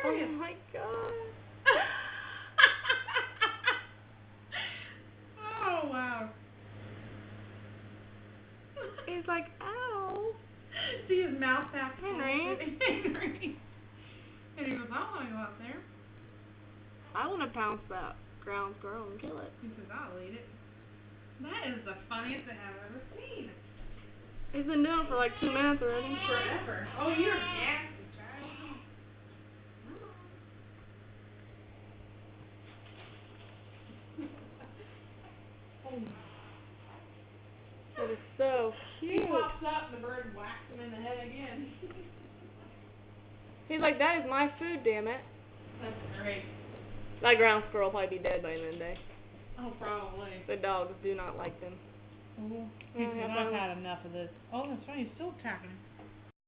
serious. Oh my god. Oh, wow. He's like, ow. See his mouth back. Henry. Henry. And he goes, I don't want to go out there. I want to pounce that ground squirrel and kill it. He says, I'll eat it. That is the funniest thing I've ever seen. He's been doing it for like 2 minutes already. Forever. Oh, you're nasty, child. Oh. That is so cute. He pops up and the bird whacks him in the head again. He's like, that is my food, damn it. That's great. That ground squirrel will probably be dead by the end of the day. Oh, probably. The dogs do not like them. Oh, he says, I've had enough of this. Oh, that's right, he's still attacking him.